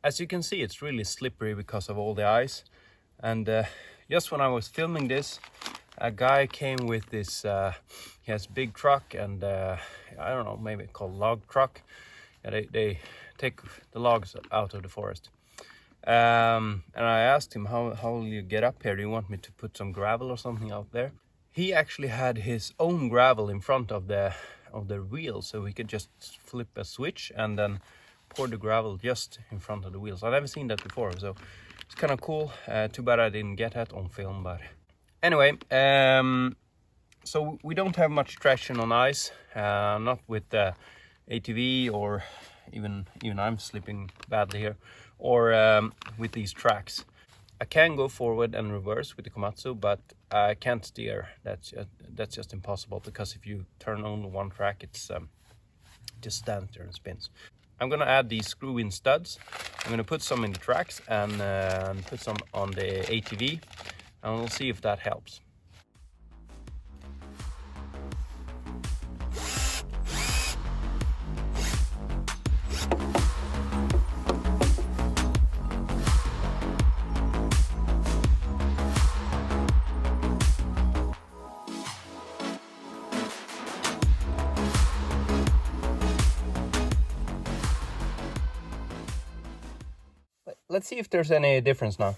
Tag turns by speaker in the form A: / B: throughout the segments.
A: As you can see, it's really slippery because of all the ice. And just when I was filming this, a guy came with this, he has big truck and I don't know, maybe called log truck. Yeah, they take the logs out of the forest. And I asked him, how will you get up here? Do you want me to put some gravel or something out there? He actually had his own gravel in front of the wheel, so he could just flip a switch and then pour the gravel just in front of the wheels. I've never seen that before, so it's kind of cool. Too bad I didn't get that on film, but anyway, so we don't have much traction on ice, not with the ATV, or even I'm slipping badly here, or with these tracks. I can go forward and reverse with the Komatsu, but I can't steer. That's just impossible, because if you turn on one track, it's just stands there and spins. I'm gonna add these screw-in studs. I'm gonna put some in the tracks and put some on the ATV, and we'll see if that helps. Let's see if there's any difference now.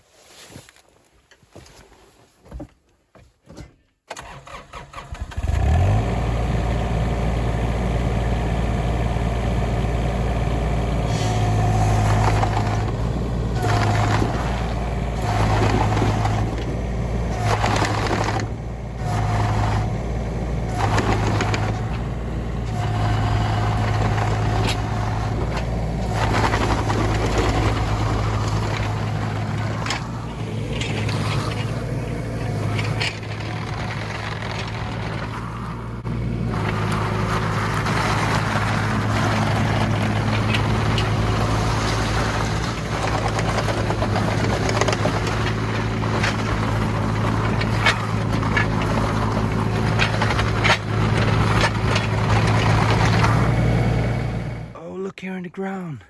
A: Here in the ground,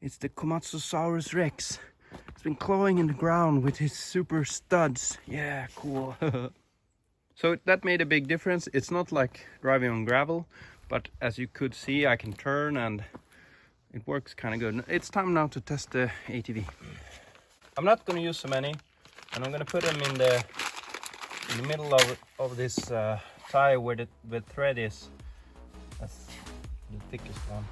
A: it's the Komatsu Rex. It's been clawing in the ground with his super studs. Yeah, cool. So that made a big difference. It's not like driving on gravel, but as you could see, I can turn and it works kind of good. It's time now to test the ATV. I'm not going to use so many, and I'm going to put them in the middle of this tie where the thread is. That's the thickest one.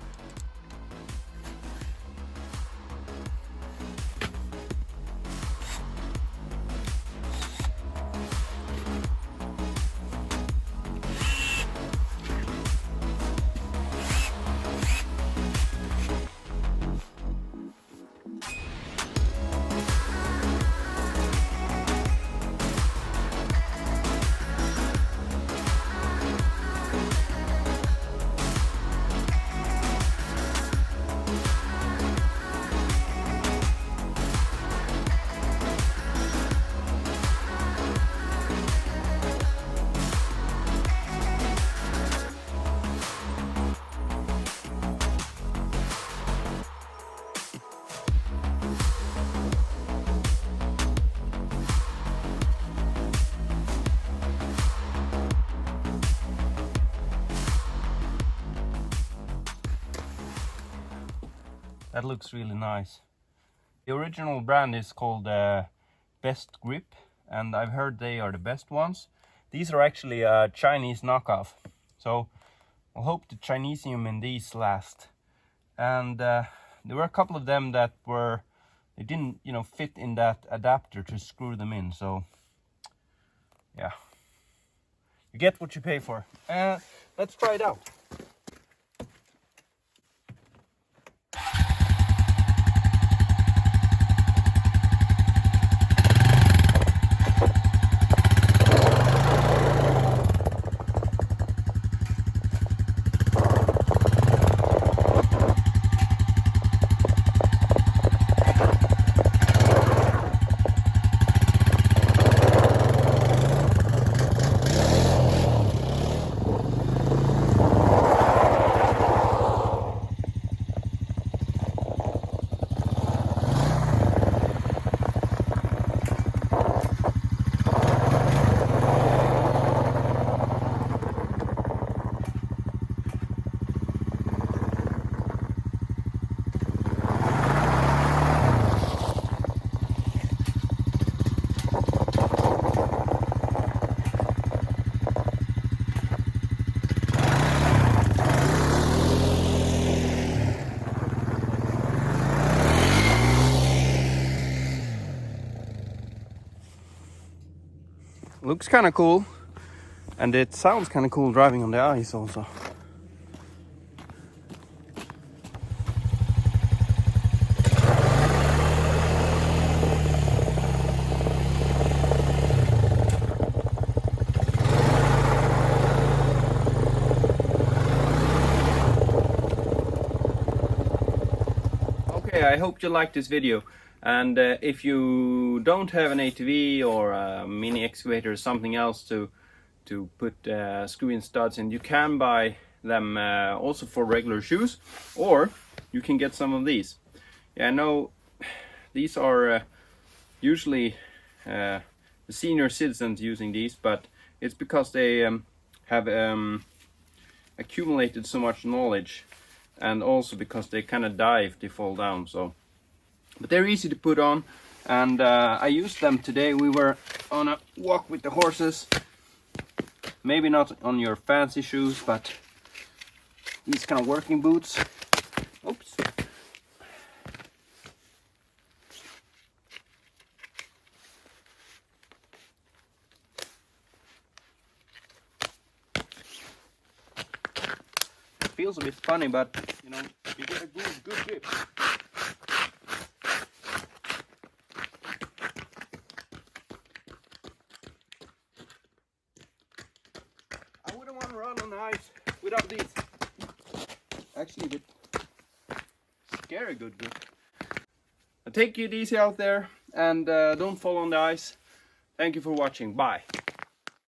A: That looks really nice. The original brand is called Best Grip, and I've heard they are the best ones. These are actually a Chinese knockoff, so I hope the Chinesium in these last. And there were a couple of them that they didn't, fit in that adapter to screw them in. So yeah, you get what you pay for. Let's try it out. looks kind of cool, and it sounds kind of cool driving on the ice also. Okay, I hope you liked this video. And if you don't have an ATV or a mini excavator or something else to put screw-in studs in, you can buy them also for regular shoes, or you can get some of these. Yeah, I know these are usually the senior citizens using these, but it's because they have accumulated so much knowledge, and also because they kind of die if they fall down. So, but they're easy to put on, and I used them today. We were on a walk with the horses. Maybe not on your fancy shoes, but these kind of working boots. Oops. It feels a bit funny, but you know, you get a good grip. I wouldn't want to run on the ice without these. Actually, a bit scary good grip. Take it easy out there, and don't fall on the ice. Thank you for watching. Bye.